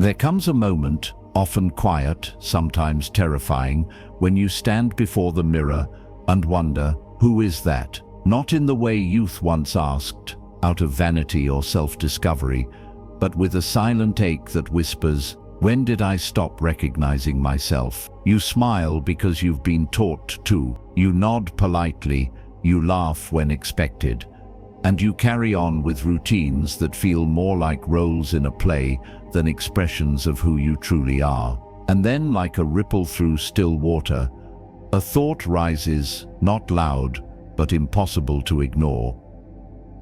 There comes a moment, often quiet, sometimes terrifying, when you stand before the mirror and wonder, who is that? Not in the way youth once asked, out of vanity or self-discovery, but with a silent ache that whispers, when did I stop recognizing myself? You smile because you've been taught to. You nod politely, you laugh when expected, and you carry on with routines that feel more like roles in a play than expressions of who you truly are. And then, like a ripple through still water, a thought rises, not loud, but impossible to ignore.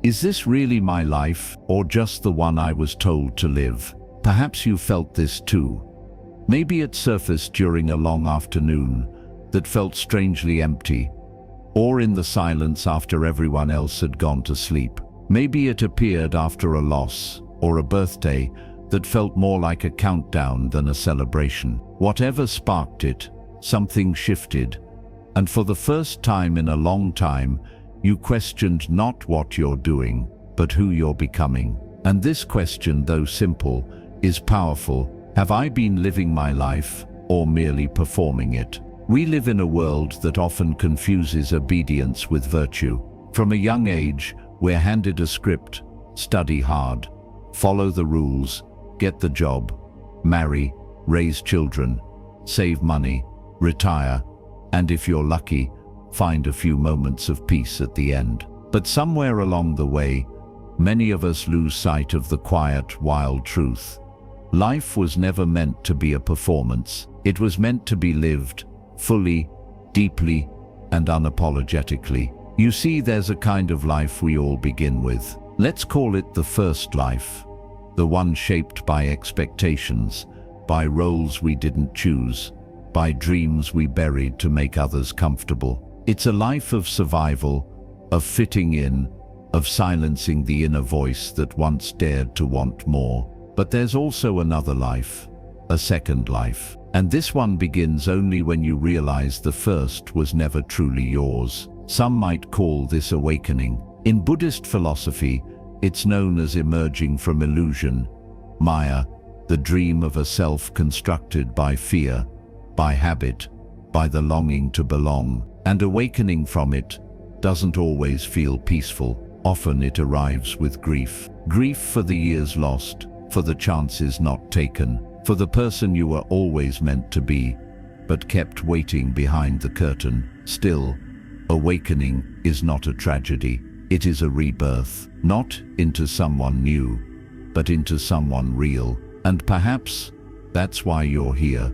Is this really my life, or just the one I was told to live? Perhaps you felt this too. Maybe it surfaced during a long afternoon that felt strangely empty, or in the silence after everyone else had gone to sleep. Maybe it appeared after a loss or a birthday that felt more like a countdown than a celebration. Whatever sparked it, something shifted, and for the first time in a long time, you questioned not what you're doing, but who you're becoming. And this question, though simple, is powerful. Have I been living my life, or merely performing it? We live in a world that often confuses obedience with virtue. From a young age, we're handed a script: study hard, follow the rules, get the job, marry, raise children, save money, retire, and if you're lucky, find a few moments of peace at the end. But somewhere along the way, many of us lose sight of the quiet, wild truth. Life was never meant to be a performance. It was meant to be lived, fully, deeply, and unapologetically. You see, there's a kind of life we all begin with. Let's call it the first life. The one shaped by expectations, by roles we didn't choose, by dreams we buried to make others comfortable. It's a life of survival, of fitting in, of silencing the inner voice that once dared to want more. But there's also another life, a second life. And this one begins only when you realize the first was never truly yours. Some might call this awakening. In Buddhist philosophy, it's known as emerging from illusion, Maya, the dream of a self constructed by fear, by habit, by the longing to belong. And awakening from it doesn't always feel peaceful. Often it arrives with grief. Grief for the years lost, for the chances not taken, for the person you were always meant to be, but kept waiting behind the curtain. Still, awakening is not a tragedy. It is a rebirth, not into someone new, but into someone real. And perhaps that's why you're here,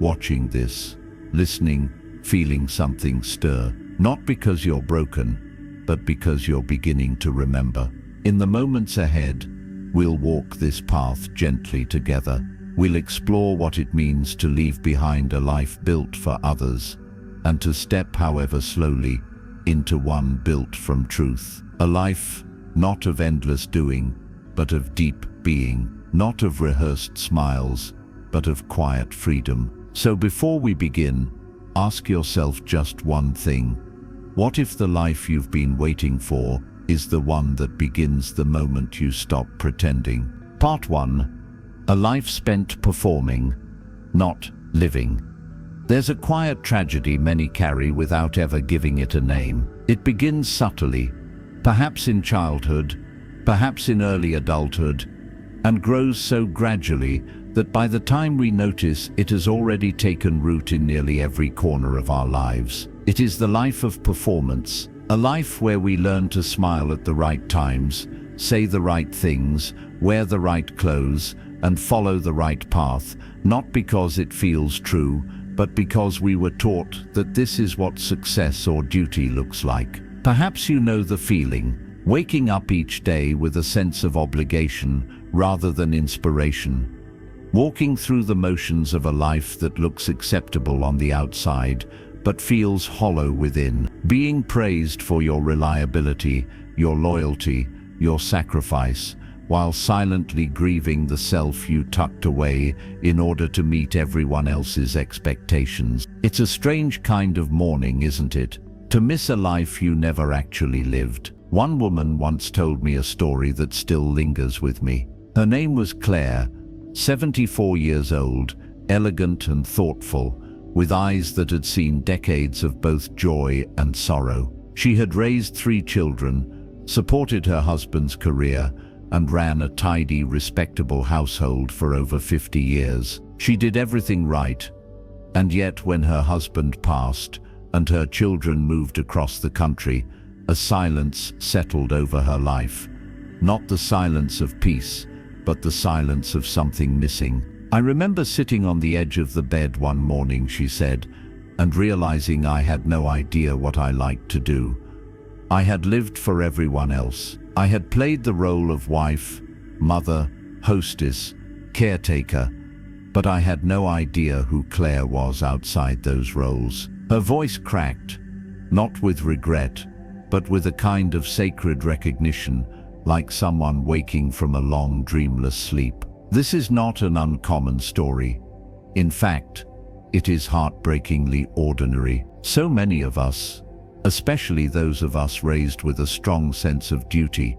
watching this, listening, feeling something stir. Not because you're broken, but because you're beginning to remember. In the moments ahead, we'll walk this path gently together. We'll explore what it means to leave behind a life built for others, and to step, however slowly, into one built from truth. A life not of endless doing, but of deep being. Not of rehearsed smiles, but of quiet freedom. So before we begin, ask yourself just one thing. What if the life you've been waiting for is the one that begins the moment you stop pretending? Part 1. A life spent performing, not living. There's a quiet tragedy many carry without ever giving it a name. It begins subtly, perhaps in childhood, perhaps in early adulthood, and grows so gradually that by the time we notice, it has already taken root in nearly every corner of our lives. It is the life of performance, a life where we learn to smile at the right times, say the right things, wear the right clothes, and follow the right path, not because it feels true, but because we were taught that this is what success or duty looks like. Perhaps you know the feeling, waking up each day with a sense of obligation rather than inspiration. Walking through the motions of a life that looks acceptable on the outside, but feels hollow within. Being praised for your reliability, your loyalty, your sacrifice, while silently grieving the self you tucked away in order to meet everyone else's expectations. It's a strange kind of mourning, isn't it? To miss a life you never actually lived. One woman once told me a story that still lingers with me. Her name was Claire, 74 years old, elegant and thoughtful, with eyes that had seen decades of both joy and sorrow. She had raised 3 children, supported her husband's career, and ran a tidy, respectable household for over 50 years. She did everything right, and yet when her husband passed and her children moved across the country, a silence settled over her life. Not the silence of peace, but the silence of something missing. "I remember sitting on the edge of the bed one morning," she said, "and realizing I had no idea what I liked to do. I had lived for everyone else. I had played the role of wife, mother, hostess, caretaker, but I had no idea who Claire was outside those roles." Her voice cracked, not with regret, but with a kind of sacred recognition, like someone waking from a long, dreamless sleep. This is not an uncommon story. In fact, it is heartbreakingly ordinary. So many of us, especially those of us raised with a strong sense of duty,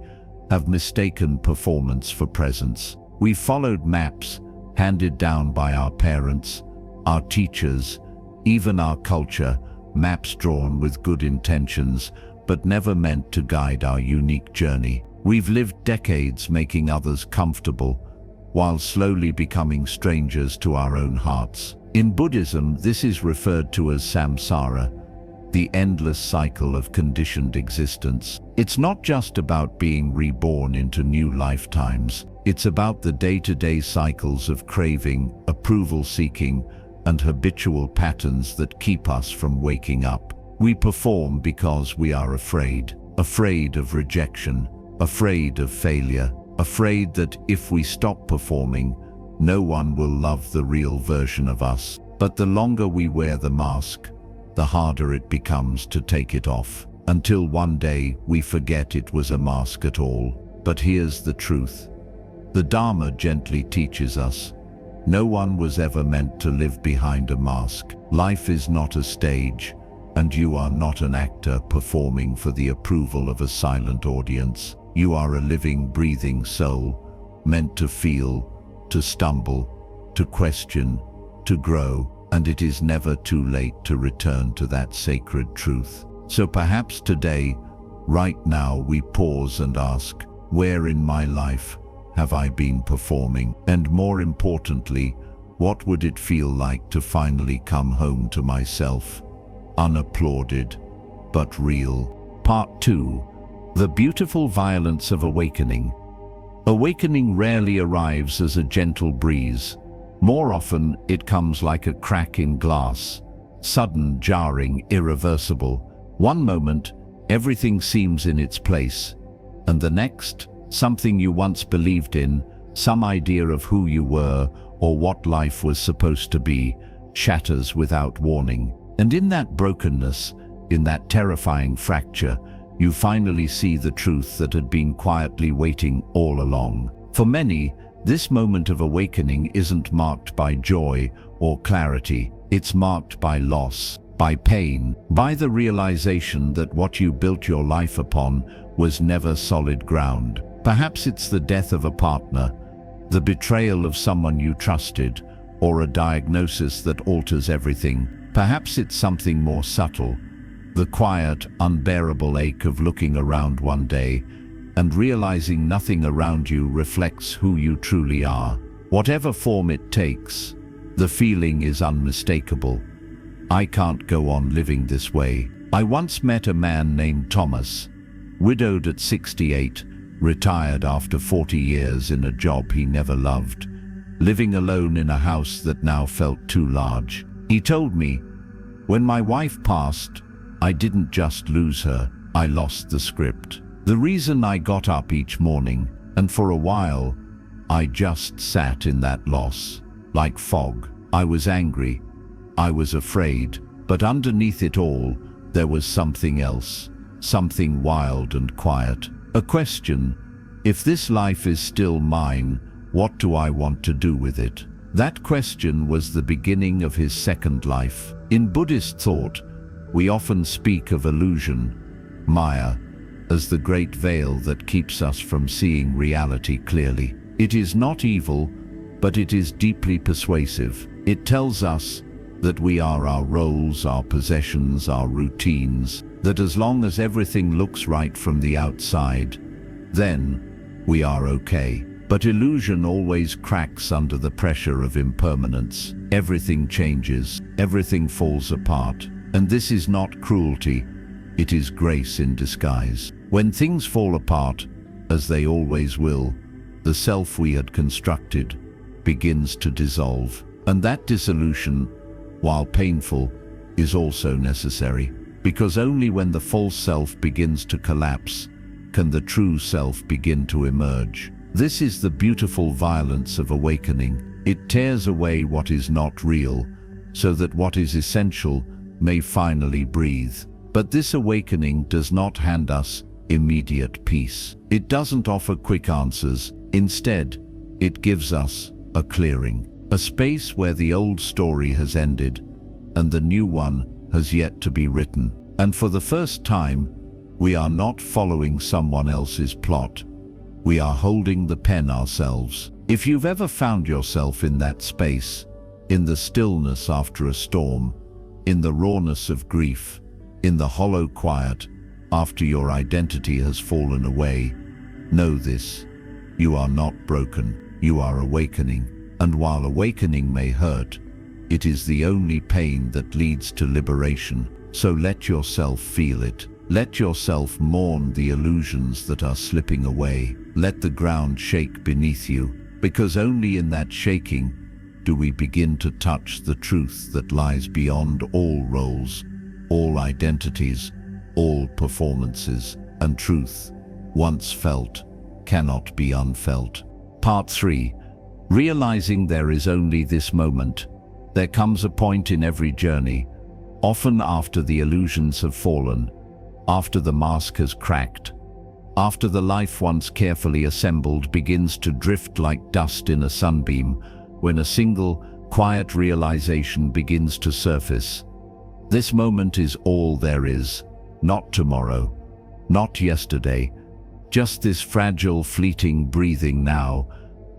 have mistaken performance for presence. We followed maps handed down by our parents, our teachers, even our culture, maps drawn with good intentions, but never meant to guide our unique journey. We've lived decades making others comfortable, while slowly becoming strangers to our own hearts. In Buddhism, this is referred to as samsara, the endless cycle of conditioned existence. It's not just about being reborn into new lifetimes. It's about the day-to-day cycles of craving, approval-seeking, and habitual patterns that keep us from waking up. We perform because we are afraid of rejection, afraid of failure, afraid that if we stop performing, no one will love the real version of us. But the longer we wear the mask, the harder it becomes to take it off, until one day we forget it was a mask at all. But here's the truth. The Dharma gently teaches us, no one was ever meant to live behind a mask. Life is not a stage, and you are not an actor performing for the approval of a silent audience. You are a living, breathing soul, meant to feel, to stumble, to question, to grow, and it is never too late to return to that sacred truth. So perhaps today, right now, we pause and ask, where in my life have I been performing? And more importantly, what would it feel like to finally come home to myself, unapplauded, but real? Part 2. The beautiful violence of awakening. Awakening rarely arrives as a gentle breeze. More often, it comes like a crack in glass, sudden, jarring, irreversible. One moment, everything seems in its place, and the next, something you once believed in, some idea of who you were or what life was supposed to be, shatters without warning. And in that brokenness, in that terrifying fracture, you finally see the truth that had been quietly waiting all along. For many, this moment of awakening isn't marked by joy or clarity. It's marked by loss, by pain, by the realization that what you built your life upon was never solid ground. Perhaps it's the death of a partner, the betrayal of someone you trusted, or a diagnosis that alters everything. Perhaps it's something more subtle, the quiet, unbearable ache of looking around one day and realizing nothing around you reflects who you truly are. Whatever form it takes, the feeling is unmistakable. I can't go on living this way. I once met a man named Thomas, widowed at 68, retired after 40 years in a job he never loved, living alone in a house that now felt too large. He told me, "When my wife passed, I didn't just lose her, I lost the script. The reason I got up each morning, and for a while, I just sat in that loss, like fog. I was angry, I was afraid, but underneath it all, there was something else, something wild and quiet. A question, if this life is still mine, what do I want to do with it?" That question was the beginning of his second life. In Buddhist thought, we often speak of illusion, Maya, as the great veil that keeps us from seeing reality clearly. It is not evil, but it is deeply persuasive. It tells us that we are our roles, our possessions, our routines, that as long as everything looks right from the outside, then we are okay. But illusion always cracks under the pressure of impermanence. Everything changes, everything falls apart. And this is not cruelty, it is grace in disguise. When things fall apart, as they always will, the self we had constructed begins to dissolve. And that dissolution, while painful, is also necessary, because only when the false self begins to collapse can the true self begin to emerge. This is the beautiful violence of awakening. It tears away what is not real, so that what is essential may finally breathe. But this awakening does not hand us immediate peace. It doesn't offer quick answers. Instead, it gives us a clearing, a space where the old story has ended and the new one has yet to be written. And for the first time, we are not following someone else's plot. We are holding the pen ourselves. If you've ever found yourself in that space, in the stillness after a storm, in the rawness of grief, in the hollow quiet after your identity has fallen away, know this: you are not broken, you are awakening. And while awakening may hurt, it is the only pain that leads to liberation. So let yourself feel it. Let yourself mourn the illusions that are slipping away. Let the ground shake beneath you, because only in that shaking do we begin to touch the truth that lies beyond all roles, all identities, all performances. And truth, once felt, cannot be unfelt. Part 3. Realizing there is only this moment. There comes a point in every journey, often after the illusions have fallen, after the mask has cracked, after the life once carefully assembled begins to drift like dust in a sunbeam, when a single, quiet realization begins to surface. This moment is all there is, not tomorrow, not yesterday, just this fragile, fleeting breathing now.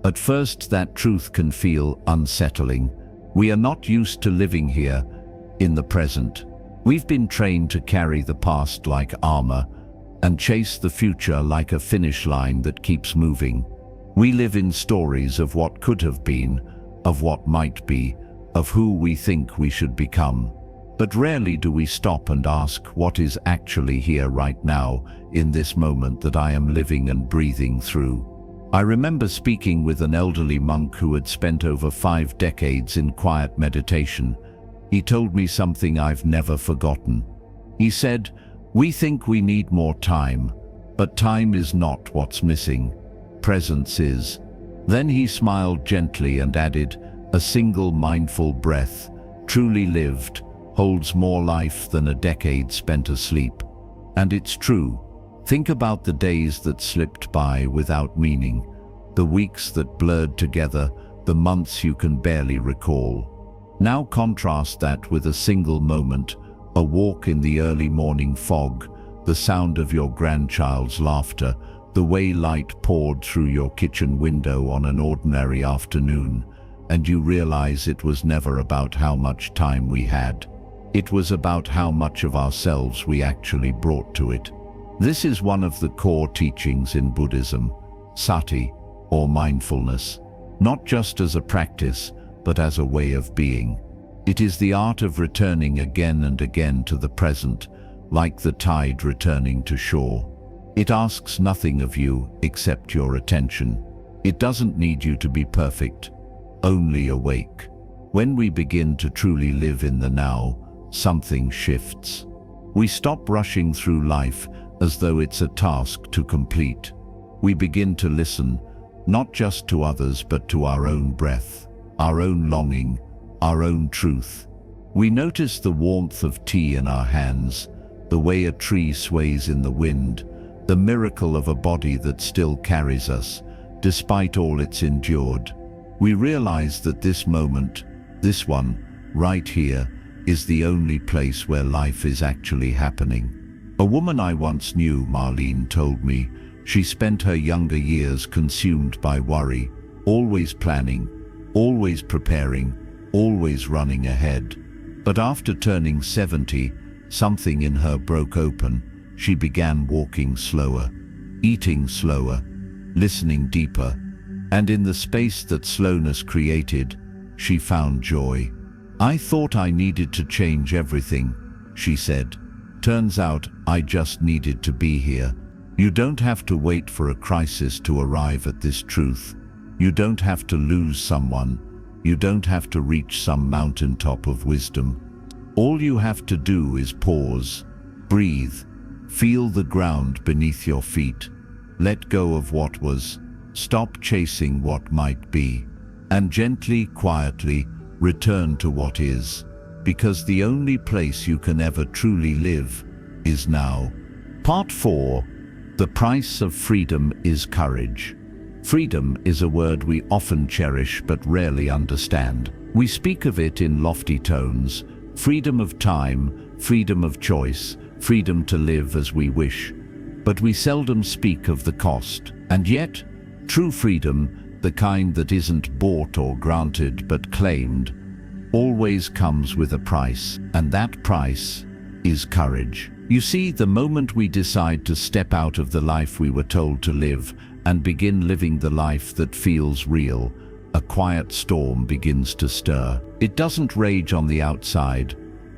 At first, that truth can feel unsettling. We are not used to living here, in the present. We've been trained to carry the past like armor and chase the future like a finish line that keeps moving. We live in stories of what could have been, of what might be, of who we think we should become. But rarely do we stop and ask what is actually here right now, in this moment that I am living and breathing through. I remember speaking with an elderly monk who had spent over 5 decades in quiet meditation. He told me something I've never forgotten. He said, "We think we need more time, but time is not what's missing. Presence is." Then he smiled gently and added, "A single mindful breath, truly lived, holds more life than a decade spent asleep." And it's true. Think about the days that slipped by without meaning, the weeks that blurred together, the months you can barely recall. Now contrast that with a single moment, a walk in the early morning fog, the sound of your grandchild's laughter, the way light poured through your kitchen window on an ordinary afternoon, and you realize it was never about how much time we had. It was about how much of ourselves we actually brought to it. This is one of the core teachings in Buddhism, sati, or mindfulness, not just as a practice, but as a way of being. It is the art of returning again and again to the present, like the tide returning to shore. It asks nothing of you except your attention. It doesn't need you to be perfect, only awake. When we begin to truly live in the now, something shifts. We stop rushing through life as though it's a task to complete. We begin to listen, not just to others but to our own breath, our own longing, our own truth. We notice the warmth of tea in our hands, the way a tree sways in the wind, the miracle of a body that still carries us, despite all it's endured. We realize that this moment, this one, right here, is the only place where life is actually happening. A woman I once knew, Marlene, told me she spent her younger years consumed by worry, always planning, always preparing, always running ahead. But after turning 70, something in her broke open. She began walking slower, eating slower, listening deeper, and in the space that slowness created, she found joy. "I thought I needed to change everything," she said. "Turns out I just needed to be here." You don't have to wait for a crisis to arrive at this truth. You don't have to lose someone. You don't have to reach some mountaintop of wisdom. All you have to do is pause, breathe, feel the ground beneath your feet, let go of what was, stop chasing what might be, and gently, quietly return to what is, because the only place you can ever truly live is now. Part 4. The price of freedom is courage. Freedom is a word we often cherish but rarely understand. We speak of it in lofty tones: freedom of time, freedom of choice, freedom to live as we wish. But we seldom speak of the cost. And yet, true freedom, the kind that isn't bought or granted but claimed, always comes with a price, and that price is courage. You see, the moment we decide to step out of the life we were told to live and begin living the life that feels real, a quiet storm begins to stir. It doesn't rage on the outside,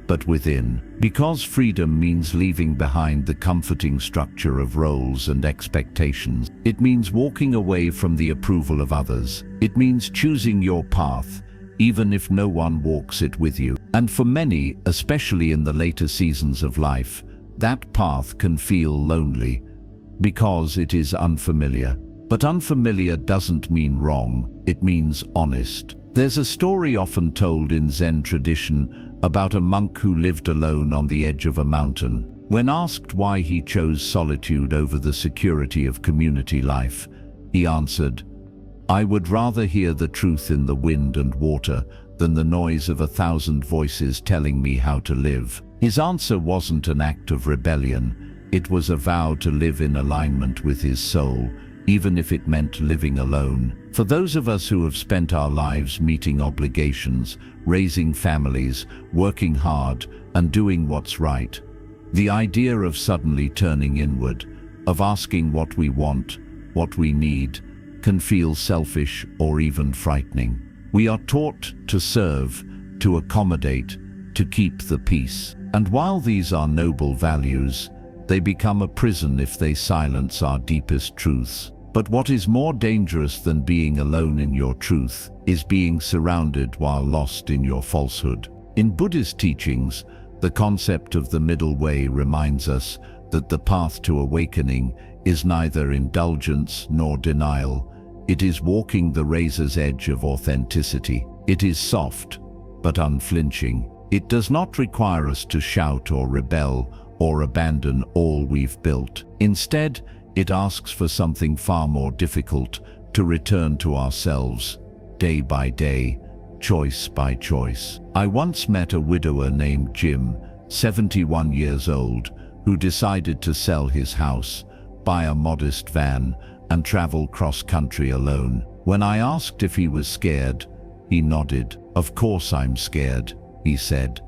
but within. Because freedom means leaving behind the comforting structure of roles and expectations. It means walking away from the approval of others. It means choosing your path, even if no one walks it with you. And for many, especially in the later seasons of life, that path can feel lonely because it is unfamiliar. But unfamiliar doesn't mean wrong, it means honest. There's a story often told in Zen tradition about a monk who lived alone on the edge of a mountain. When asked why he chose solitude over the security of community life, he answered, "I would rather hear the truth in the wind and water than the noise of 1,000 voices telling me how to live." His answer wasn't an act of rebellion, it was a vow to live in alignment with his soul, even if it meant living alone. For those of us who have spent our lives meeting obligations, raising families, working hard, and doing what's right, the idea of suddenly turning inward, of asking what we want, what we need, can feel selfish or even frightening. We are taught to serve, to accommodate, to keep the peace. And while these are noble values, they become a prison if they silence our deepest truths. But what is more dangerous than being alone in your truth is being surrounded while lost in your falsehood. In Buddhist teachings, the concept of the middle way reminds us that the path to awakening is neither indulgence nor denial. It is walking the razor's edge of authenticity. It is soft, but unflinching. It does not require us to shout or rebel or abandon all we've built. Instead, it asks for something far more difficult: to return to ourselves, day by day, choice by choice. I once met a widower named Jim, 71 years old, who decided to sell his house, buy a modest van, and travel cross-country alone. When I asked if he was scared, he nodded. "Of course I'm scared," he said,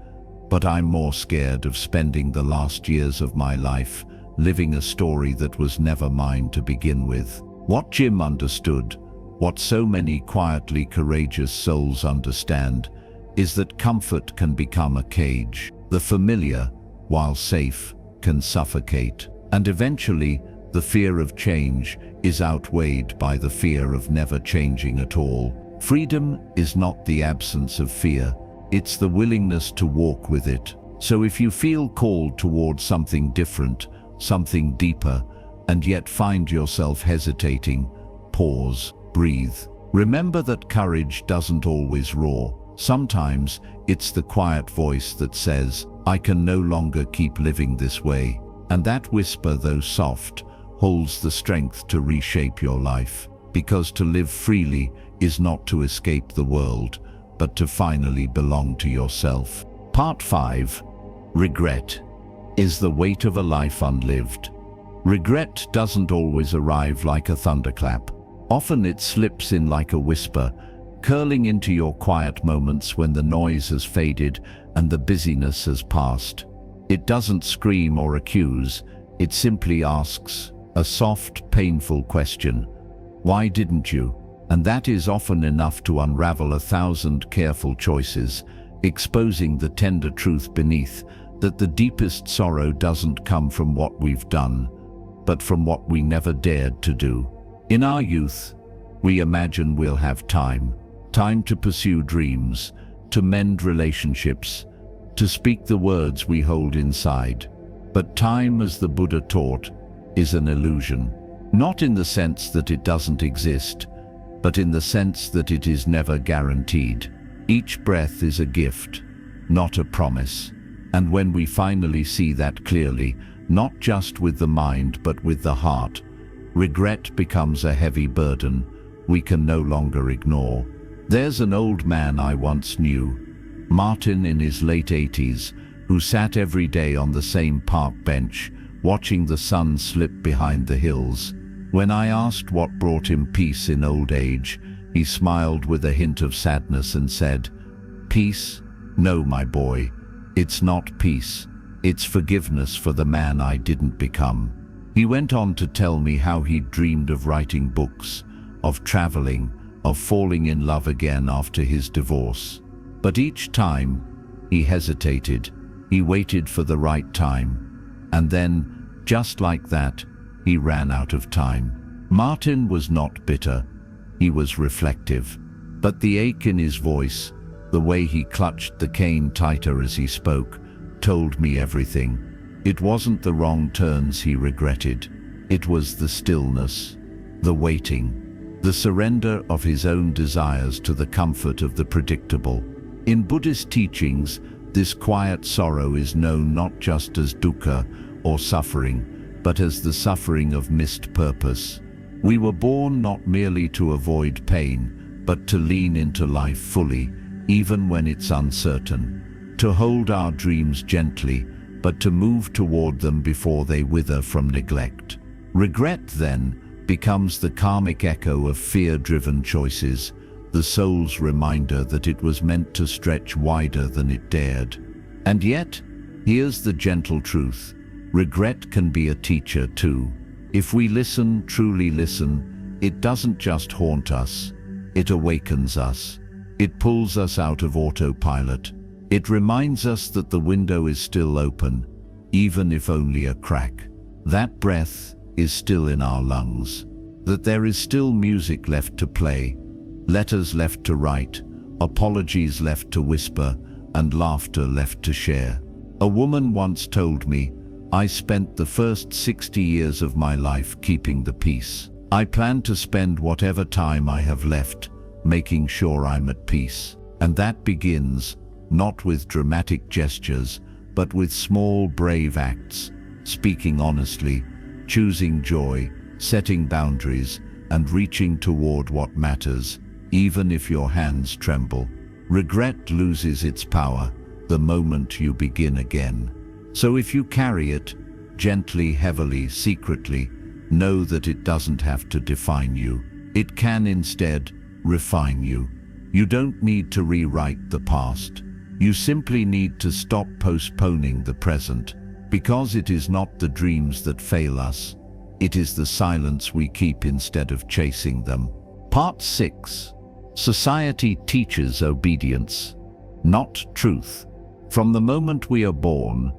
"but I'm more scared of spending the last years of my life living a story that was never mine to begin with." What Jim understood, what so many quietly courageous souls understand, is that comfort can become a cage. The familiar, while safe, can suffocate. And eventually, the fear of change is outweighed by the fear of never changing at all. Freedom is not the absence of fear, it's the willingness to walk with it. So if you feel called towards something different, something deeper, and yet find yourself hesitating, pause, breathe. Remember that courage doesn't always roar. Sometimes it's the quiet voice that says, "I can no longer keep living this way." And that whisper, though soft, holds the strength to reshape your life. Because to live freely is not to escape the world, but to finally belong to yourself. Part 5. Regret is the weight of a life unlived. Regret doesn't always arrive like a thunderclap. Often it slips in like a whisper, curling into your quiet moments when the noise has faded and the busyness has passed. It doesn't scream or accuse, it simply asks a soft, painful question. Why didn't you? And that is often enough to unravel 1,000 careful choices, exposing the tender truth beneath, that the deepest sorrow doesn't come from what we've done, but from what we never dared to do. In our youth, we imagine we'll have time to pursue dreams, to mend relationships, to speak the words we hold inside. But time, as the Buddha taught, is an illusion. Not in the sense that it doesn't exist, but in the sense that it is never guaranteed. Each breath is a gift, not a promise. And when we finally see that clearly, not just with the mind but with the heart, regret becomes a heavy burden we can no longer ignore. There's an old man I once knew, Martin in his late 80s, who sat every day on the same park bench, watching the sun slip behind the hills. When I asked what brought him peace in old age, he smiled with a hint of sadness and said, "Peace? No, my boy. It's not peace. It's forgiveness for the man I didn't become." He went on to tell me how he'd dreamed of writing books, of traveling, of falling in love again after his divorce. But each time, he hesitated. He waited for the right time. And then, just like that, he ran out of time. Martin was not bitter. He was reflective. But the ache in his voice, the way he clutched the cane tighter as he spoke, told me everything. It wasn't the wrong turns he regretted. It was the stillness, the waiting, the surrender of his own desires to the comfort of the predictable. In Buddhist teachings, this quiet sorrow is known not just as dukkha or suffering, but as the suffering of missed purpose. We were born not merely to avoid pain, but to lean into life fully, even when it's uncertain. To hold our dreams gently, but to move toward them before they wither from neglect. Regret, then, becomes the karmic echo of fear-driven choices, the soul's reminder that it was meant to stretch wider than it dared. And yet, here's the gentle truth. Regret can be a teacher too. If we listen, truly listen, it doesn't just haunt us, it awakens us. It pulls us out of autopilot. It reminds us that the window is still open, even if only a crack. That breath is still in our lungs, that there is still music left to play, letters left to write, apologies left to whisper, and laughter left to share. A woman once told me, "I spent the first 60 years of my life keeping the peace. I plan to spend whatever time I have left making sure I'm at peace." And that begins, not with dramatic gestures, but with small, brave acts, speaking honestly, choosing joy, setting boundaries, and reaching toward what matters, even if your hands tremble. Regret loses its power the moment you begin again. So if you carry it, gently, heavily, secretly, know that it doesn't have to define you. It can instead refine you. You don't need to rewrite the past. You simply need to stop postponing the present, because it is not the dreams that fail us. It is the silence we keep instead of chasing them. Part 6. Society teaches obedience, not truth. From the moment we are born,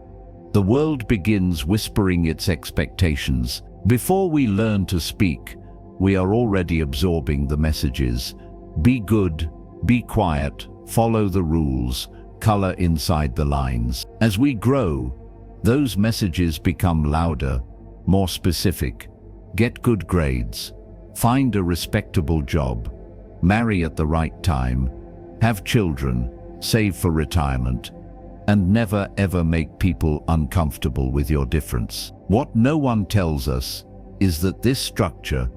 the world begins whispering its expectations. Before we learn to speak, we are already absorbing the messages. Be good, be quiet, follow the rules, color inside the lines. As we grow, those messages become louder, more specific. Get good grades, find a respectable job, marry at the right time, have children, save for retirement, and never ever make people uncomfortable with your difference. What no one tells us is that this structure,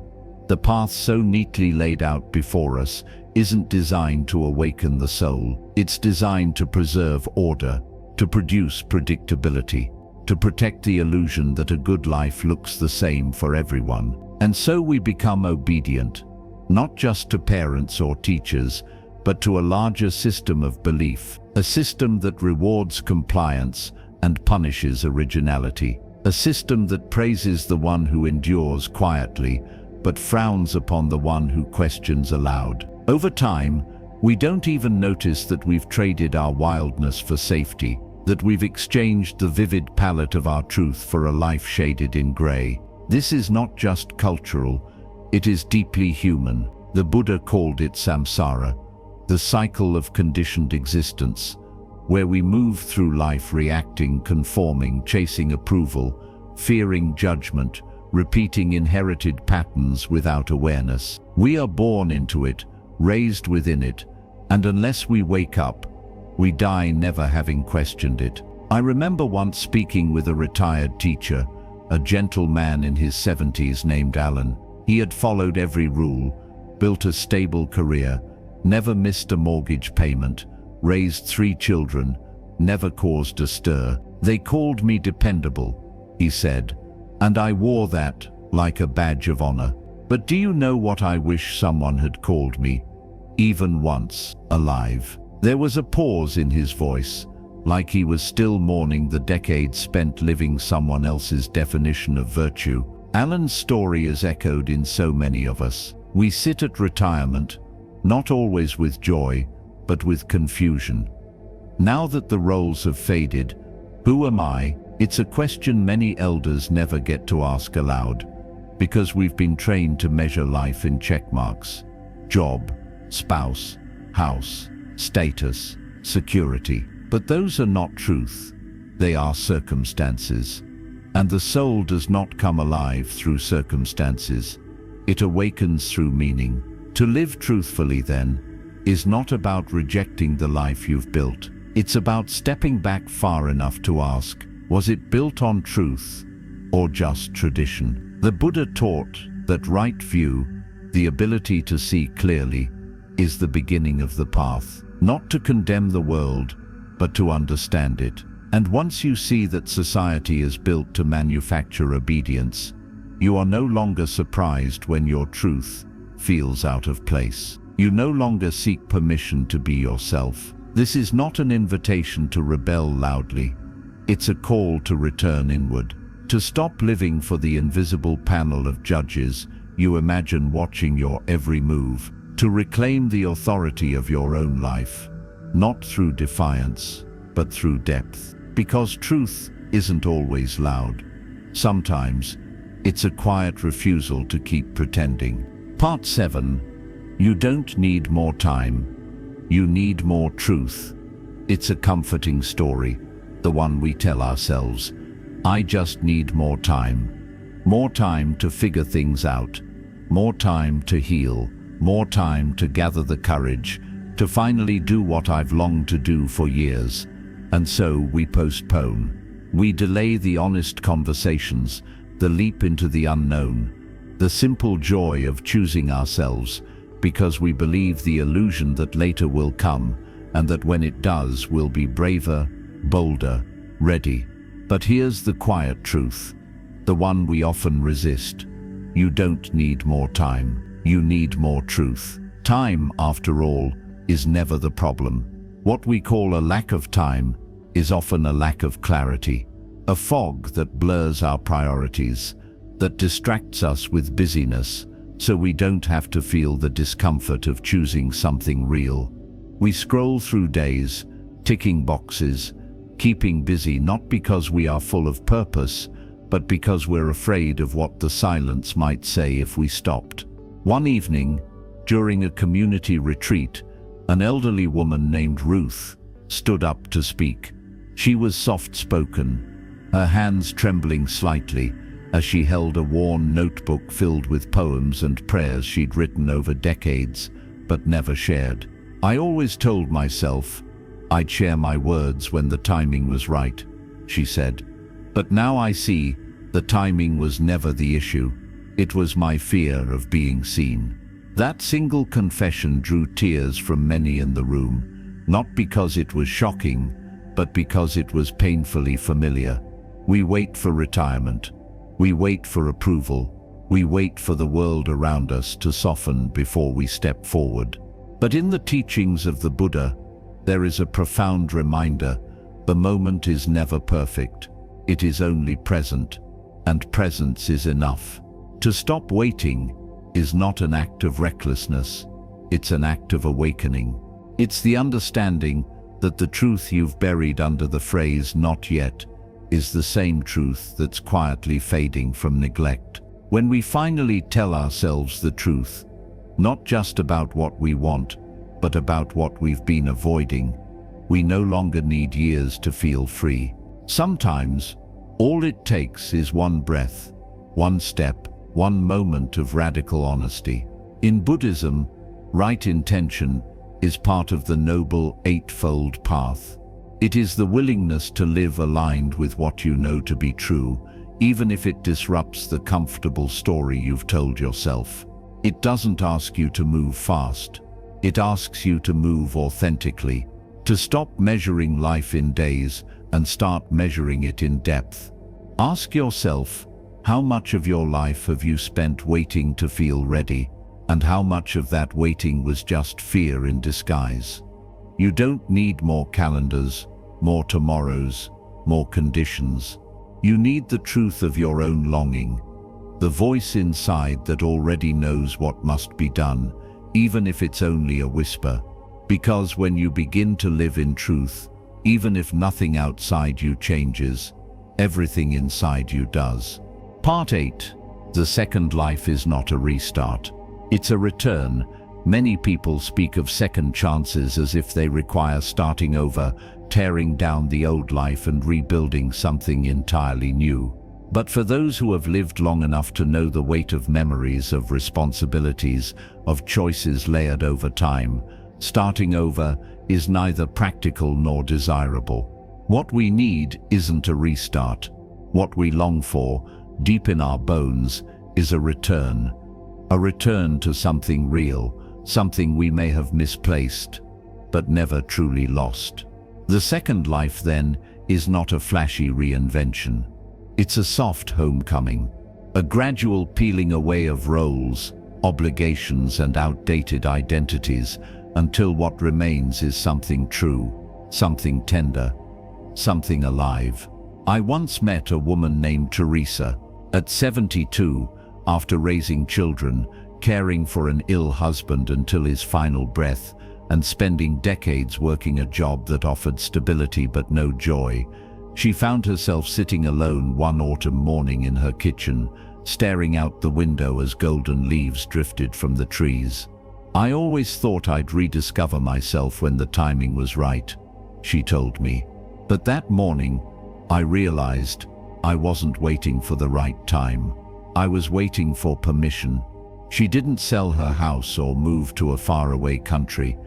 the path so neatly laid out before us, isn't designed to awaken the soul. It's designed to preserve order, to produce predictability, to protect the illusion that a good life looks the same for everyone. And so we become obedient, not just to parents or teachers, but to a larger system of belief, a system that rewards compliance and punishes originality, a system that praises the one who endures quietly, but frowns upon the one who questions aloud. Over time, we don't even notice that we've traded our wildness for safety, that we've exchanged the vivid palette of our truth for a life shaded in gray. This is not just cultural, it is deeply human. The Buddha called it samsara, the cycle of conditioned existence, where we move through life reacting, conforming, chasing approval, fearing judgment, repeating inherited patterns without awareness. We are born into it, raised within it, and unless we wake up, we die never having questioned it. I remember once speaking with a retired teacher, a gentle man in his 70s named Alan. He had followed every rule, built a stable career, never missed a mortgage payment, raised 3 children, never caused a stir. "They called me dependable," he said, "and I wore that like a badge of honor. But do you know what I wish someone had called me? Even once, alive." There was a pause in his voice, like he was still mourning the decades spent living someone else's definition of virtue. Alan's story is echoed in so many of us. We sit at retirement, not always with joy, but with confusion. Now that the roles have faded, who am I? It's a question many elders never get to ask aloud, because we've been trained to measure life in checkmarks. Job, spouse, house, status, security. But those are not truth. They are circumstances. And the soul does not come alive through circumstances. It awakens through meaning. To live truthfully, then, is not about rejecting the life you've built. It's about stepping back far enough to ask, was it built on truth or just tradition? The Buddha taught that right view, the ability to see clearly, is the beginning of the path. Not to condemn the world, but to understand it. And once you see that society is built to manufacture obedience, you are no longer surprised when your truth feels out of place. You no longer seek permission to be yourself. This is not an invitation to rebel loudly. It's a call to return inward, to stop living for the invisible panel of judges you imagine watching your every move, to reclaim the authority of your own life, not through defiance, but through depth. Because truth isn't always loud. Sometimes it's a quiet refusal to keep pretending. Part 7. You don't need more time. You need more truth. It's a comforting story, the one we tell ourselves. I just need more time. More time to figure things out. More time to heal. More time to gather the courage to finally do what I've longed to do for years. And so we postpone. We delay the honest conversations, the leap into the unknown, the simple joy of choosing ourselves, because we believe the illusion that later will come, and that when it does, we'll be braver, bolder, ready. But here's the quiet truth, the one we often resist. You don't need more time. You need more truth. Time, after all, is never the problem. What we call a lack of time is often a lack of clarity, a fog that blurs our priorities, that distracts us with busyness, so we don't have to feel the discomfort of choosing something real. We scroll through days, ticking boxes, keeping busy not because we are full of purpose, but because we're afraid of what the silence might say if we stopped. One evening, during a community retreat, an elderly woman named Ruth stood up to speak. She was soft-spoken, her hands trembling slightly as she held a worn notebook filled with poems and prayers she'd written over decades, but never shared. I always told myself I'd share my words when the timing was right, she said. But now I see the timing was never the issue. It was my fear of being seen. That single confession drew tears from many in the room, not because it was shocking, but because it was painfully familiar. We wait for retirement. We wait for approval. We wait for the world around us to soften before we step forward. But in the teachings of the Buddha, there is a profound reminder: the moment is never perfect. It is only present, and presence is enough. To stop waiting is not an act of recklessness, it's an act of awakening. It's the understanding that the truth you've buried under the phrase "not yet" is the same truth that's quietly fading from neglect. When we finally tell ourselves the truth, not just about what we want, but about what we've been avoiding, we no longer need years to feel free. Sometimes, all it takes is one breath, one step, one moment of radical honesty. In Buddhism, right intention is part of the noble eightfold path. It is the willingness to live aligned with what you know to be true, even if it disrupts the comfortable story you've told yourself. It doesn't ask you to move fast. It asks you to move authentically, to stop measuring life in days and start measuring it in depth. Ask yourself, how much of your life have you spent waiting to feel ready, and how much of that waiting was just fear in disguise? You don't need more calendars, more tomorrows, more conditions. You need the truth of your own longing, the voice inside that already knows what must be done, even if it's only a whisper. Because when you begin to live in truth, even if nothing outside you changes, everything inside you does. Part 8. The second life is not a restart. It's a return. Many people speak of second chances as if they require starting over, tearing down the old life and rebuilding something entirely new. But for those who have lived long enough to know the weight of memories, of responsibilities, of choices layered over time, starting over is neither practical nor desirable. What we need isn't a restart. What we long for, deep in our bones, is a return to something real, something we may have misplaced, but never truly lost. The second life, then, is not a flashy reinvention. It's a soft homecoming, a gradual peeling away of roles, obligations, and outdated identities until what remains is something true, something tender, something alive. I once met a woman named Teresa. At 72, after raising children, caring for an ill husband until his final breath, and spending decades working a job that offered stability but no joy, she found herself sitting alone one autumn morning in her kitchen, staring out the window as golden leaves drifted from the trees. "I always thought I'd rediscover myself when the timing was right," she told me. But that morning, I realized I wasn't waiting for the right time. I was waiting for permission. She didn't sell her house or move to a faraway country.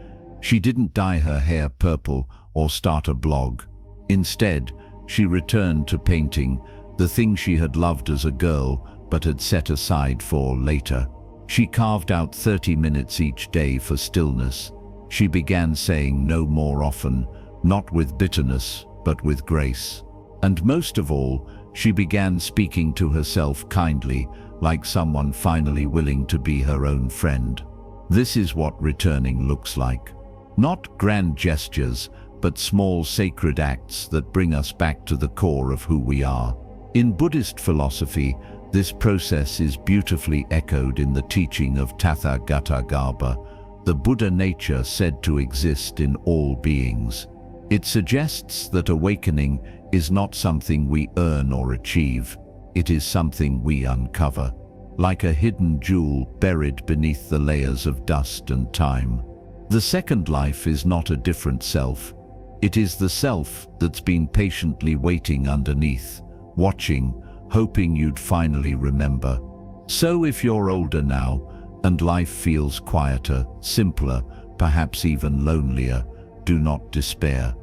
She didn't dye her hair purple or start a blog. Instead, she returned to painting, the thing she had loved as a girl but had set aside for later. She carved out 30 minutes each day for stillness. She began saying no more often, not with bitterness, but with grace. And most of all, she began speaking to herself kindly, like someone finally willing to be her own friend. This is what returning looks like. Not grand gestures, but small sacred acts that bring us back to the core of who we are. In Buddhist philosophy, this process is beautifully echoed in the teaching of Tathagata, the Buddha nature said to exist in all beings. It suggests that awakening is not something we earn or achieve. It is something we uncover, like a hidden jewel buried beneath the layers of dust and time. The second life is not a different self. It is the self that's been patiently waiting underneath, watching, hoping you'd finally remember. So if you're older now, and life feels quieter, simpler, perhaps even lonelier, do not despair.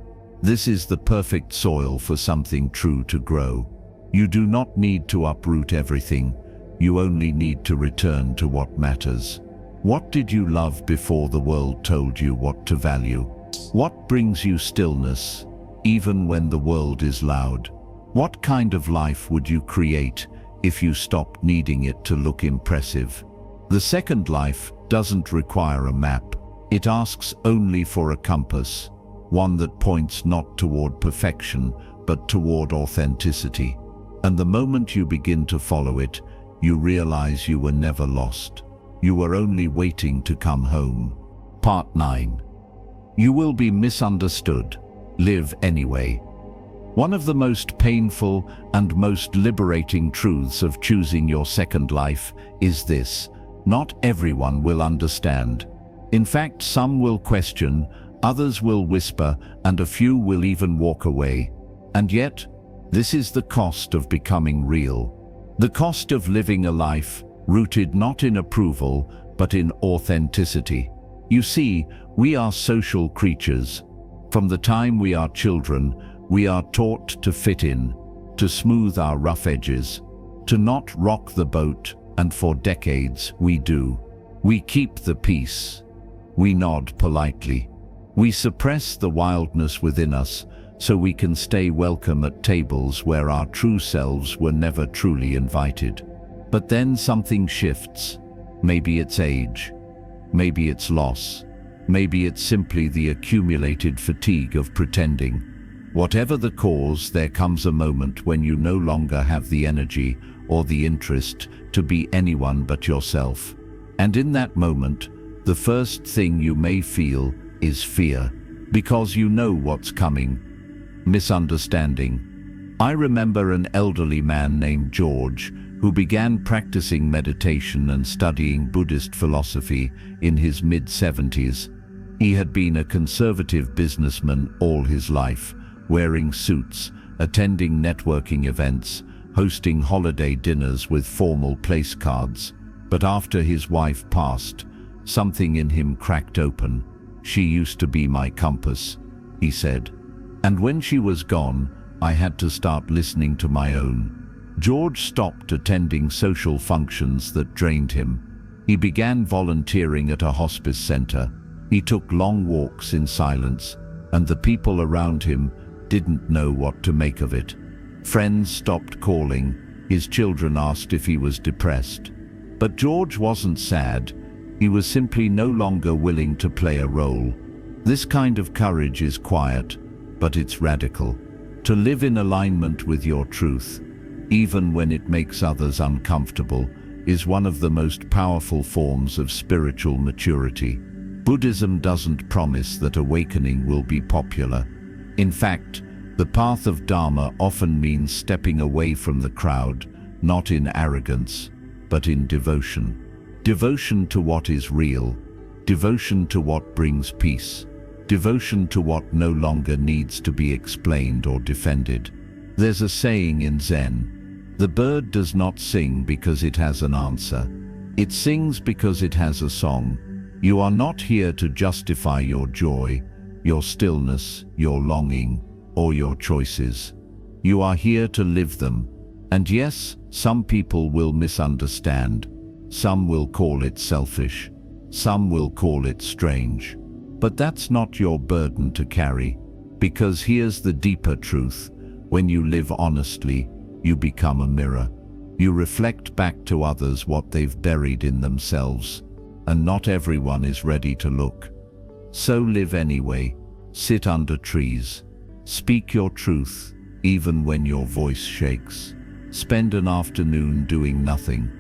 This is the perfect soil for something true to grow. You do not need to uproot everything. You only need to return to what matters. What did you love before the world told you what to value? What brings you stillness, even when the world is loud? What kind of life would you create if you stop needing it to look impressive. The second life doesn't require a map. It asks only for a compass, one that points not toward perfection, but toward authenticity. And the moment you begin to follow it, you realize you were never lost. You were only waiting to come home. Part 9. You will be misunderstood. Live anyway. One of the most painful and most liberating truths of choosing your second life is this: not everyone will understand. In fact, some will question, others will whisper, and a few will even walk away. And yet, this is the cost of becoming real. The cost of living a life rooted not in approval, but in authenticity. You see, we are social creatures. From the time we are children, we are taught to fit in, to smooth our rough edges, to not rock the boat, and for decades we do. We keep the peace. We nod politely. We suppress the wildness within us so we can stay welcome at tables where our true selves were never truly invited. But then something shifts. Maybe it's age. Maybe it's loss. Maybe it's simply the accumulated fatigue of pretending. Whatever the cause, there comes a moment when you no longer have the energy or the interest to be anyone but yourself. And in that moment, the first thing you may feel is fear, because you know what's coming. Misunderstanding. I remember an elderly man named George who began practicing meditation and studying Buddhist philosophy in his mid-70s. He had been a conservative businessman all his life, wearing suits, attending networking events, hosting holiday dinners with formal place cards. But after his wife passed, something in him cracked open. "She used to be my compass," he said. "And when she was gone, I had to start listening to my own." George stopped attending social functions that drained him. He began volunteering at a hospice center. He took long walks in silence, and the people around him didn't know what to make of it. Friends stopped calling. His children asked if he was depressed. But George wasn't sad. He was simply no longer willing to play a role. This kind of courage is quiet, but it's radical. To live in alignment with your truth, even when it makes others uncomfortable, is one of the most powerful forms of spiritual maturity. Buddhism doesn't promise that awakening will be popular. In fact, the path of Dharma often means stepping away from the crowd, not in arrogance, but in devotion. Devotion to what is real, devotion to what brings peace, devotion to what no longer needs to be explained or defended. There's a saying in Zen: the bird does not sing because it has an answer. It sings because it has a song. You are not here to justify your joy, your stillness, your longing, or your choices. You are here to live them. And yes, some people will misunderstand. Some will call it selfish. Some will call it strange. But that's not your burden to carry, because here's the deeper truth. When you live honestly, you become a mirror. You reflect back to others what they've buried in themselves, and not everyone is ready to look. So live anyway. Sit under trees. Speak your truth, even when your voice shakes. Spend an afternoon doing nothing,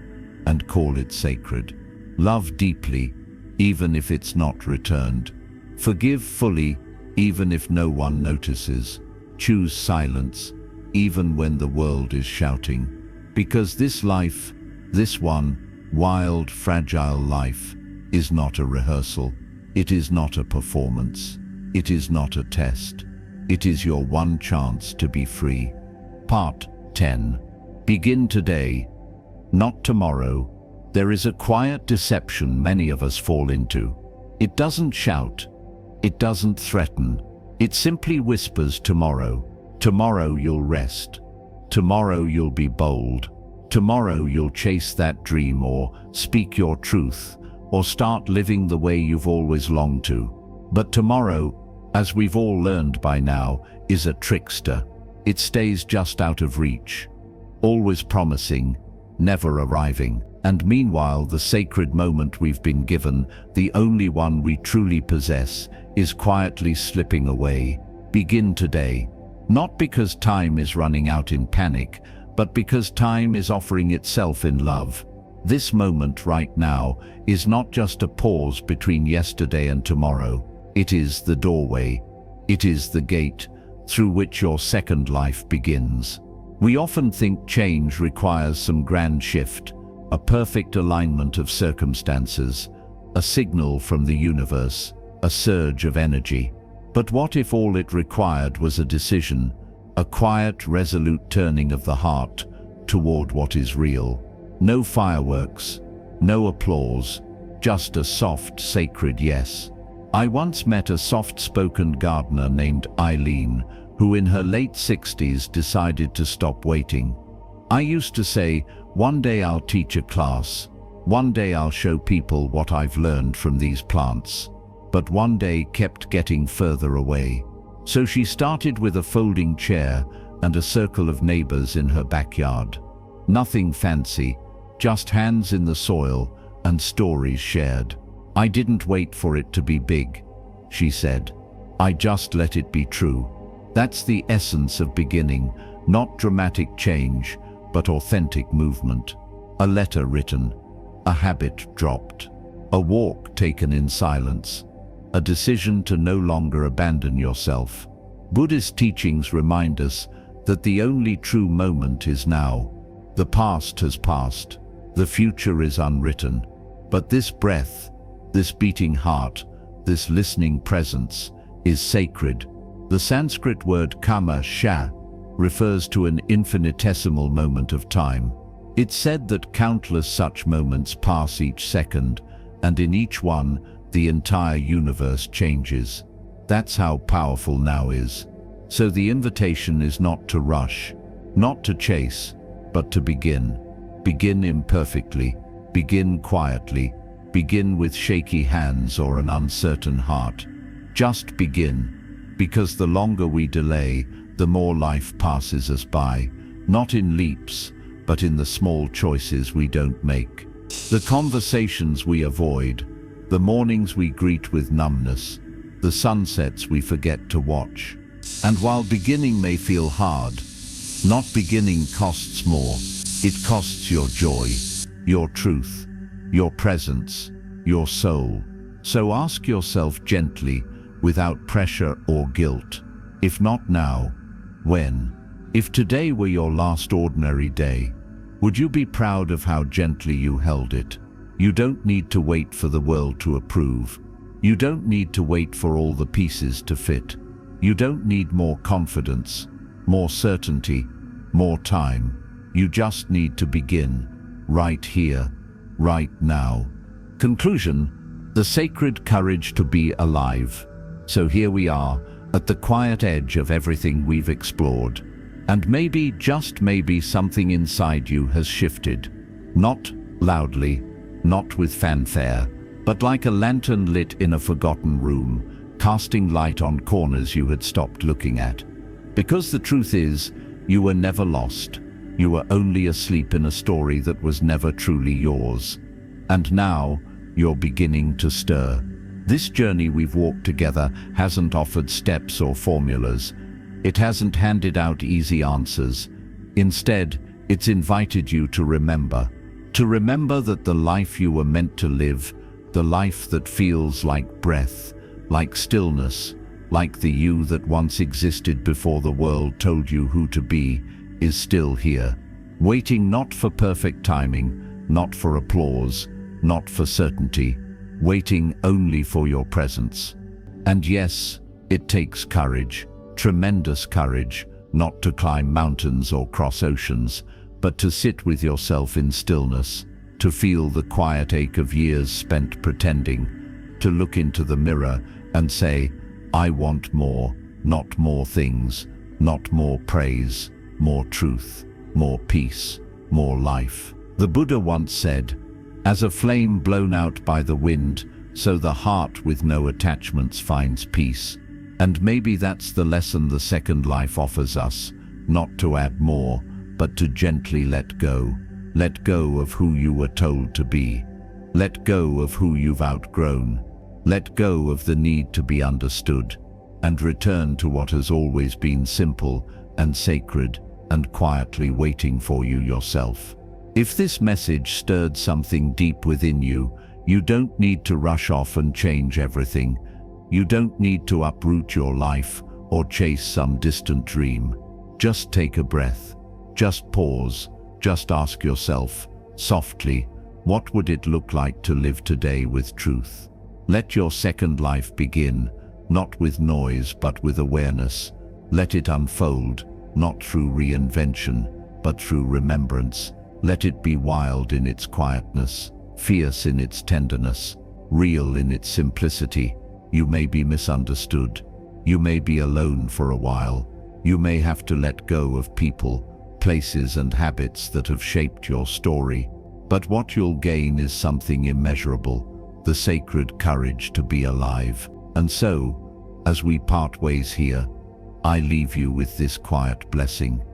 and call it sacred. Love deeply, even if it's not returned. Forgive fully, even if no one notices. Choose silence, even when the world is shouting. Because this life, this one, wild, fragile life, is not a rehearsal. It is not a performance. It is not a test. It is your one chance to be free. Part 10. Begin today, not tomorrow. There is a quiet deception many of us fall into. It doesn't shout. It doesn't threaten. It simply whispers tomorrow. Tomorrow you'll rest. Tomorrow you'll be bold. Tomorrow you'll chase that dream, or speak your truth, or start living the way you've always longed to. But tomorrow, as we've all learned by now, is a trickster. It stays just out of reach, always promising, never arriving. And meanwhile, the sacred moment we've been given, the only one we truly possess, is quietly slipping away. Begin today. Not because time is running out in panic, but because time is offering itself in love. This moment right now is not just a pause between yesterday and tomorrow. It is the doorway. It is the gate through which your second life begins. We often think change requires some grand shift, a perfect alignment of circumstances, a signal from the universe, a surge of energy. But what if all it required was a decision, a quiet, resolute turning of the heart toward what is real? No fireworks, no applause, just a soft, sacred yes. I once met a soft-spoken gardener named Eileen, who in her late 60s decided to stop waiting. I used to say, one day I'll teach a class, one day I'll show people what I've learned from these plants. But one day kept getting further away. So she started with a folding chair and a circle of neighbors in her backyard. Nothing fancy, just hands in the soil and stories shared. I didn't wait for it to be big, she said. I just let it be true. That's the essence of beginning, not dramatic change, but authentic movement. A letter written, a habit dropped, a walk taken in silence, a decision to no longer abandon yourself. Buddhist teachings remind us that the only true moment is now. The past has passed, the future is unwritten, but this breath, this beating heart, this listening presence is sacred. The Sanskrit word kama sha refers to an infinitesimal moment of time. It's said that countless such moments pass each second, and in each one, the entire universe changes. That's how powerful now is. So the invitation is not to rush, not to chase, but to begin. Begin imperfectly, begin quietly, begin with shaky hands or an uncertain heart. Just begin, because the longer we delay, the more life passes us by, not in leaps, but in the small choices we don't make. The conversations we avoid, the mornings we greet with numbness, the sunsets we forget to watch. And while beginning may feel hard, not beginning costs more. It costs your joy, your truth, your presence, your soul. So ask yourself gently, without pressure or guilt, if not now, when? If today were your last ordinary day, would you be proud of how gently you held it? You don't need to wait for the world to approve. You don't need to wait for all the pieces to fit. You don't need more confidence, more certainty, more time. You just need to begin, right here, right now. Conclusion: the sacred courage to be alive. So here we are, at the quiet edge of everything we've explored. And maybe, just maybe, something inside you has shifted. Not loudly, not with fanfare, but like a lantern lit in a forgotten room, casting light on corners you had stopped looking at. Because the truth is, you were never lost. You were only asleep in a story that was never truly yours. And now, you're beginning to stir. This journey we've walked together hasn't offered steps or formulas. It hasn't handed out easy answers. Instead, it's invited you to remember. To remember that the life you were meant to live, the life that feels like breath, like stillness, like the you that once existed before the world told you who to be, is still here. Waiting not for perfect timing, not for applause, not for certainty, waiting only for your presence. And yes, it takes courage, tremendous courage, not to climb mountains or cross oceans, but to sit with yourself in stillness, to feel the quiet ache of years spent pretending, to look into the mirror and say, I want more, not more things, not more praise, more truth, more peace, more life. The Buddha once said, as a flame blown out by the wind, so the heart with no attachments finds peace. And maybe that's the lesson the second life offers us, not to add more, but to gently let go. Let go of who you were told to be. Let go of who you've outgrown. Let go of the need to be understood, and return to what has always been simple and sacred and quietly waiting for you yourself. If this message stirred something deep within you, you don't need to rush off and change everything. You don't need to uproot your life or chase some distant dream. Just take a breath. Just pause. Just ask yourself, softly, what would it look like to live today with truth? Let your second life begin, not with noise but with awareness. Let it unfold, not through reinvention, but through remembrance. Let it be wild in its quietness, fierce in its tenderness, real in its simplicity. You may be misunderstood. You may be alone for a while. You may have to let go of people, places and habits that have shaped your story. But what you'll gain is something immeasurable, the sacred courage to be alive. And so, as we part ways here, I leave you with this quiet blessing.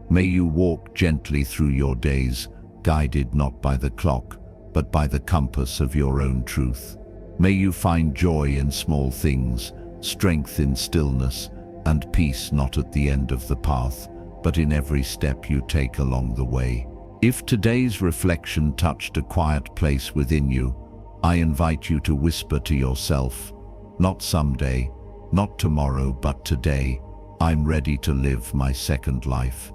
May you walk gently through your days, guided not by the clock, but by the compass of your own truth. May you find joy in small things, strength in stillness, and peace not at the end of the path, but in every step you take along the way. If today's reflection touched a quiet place within you, I invite you to whisper to yourself, not someday, not tomorrow, but today, I'm ready to live my second life.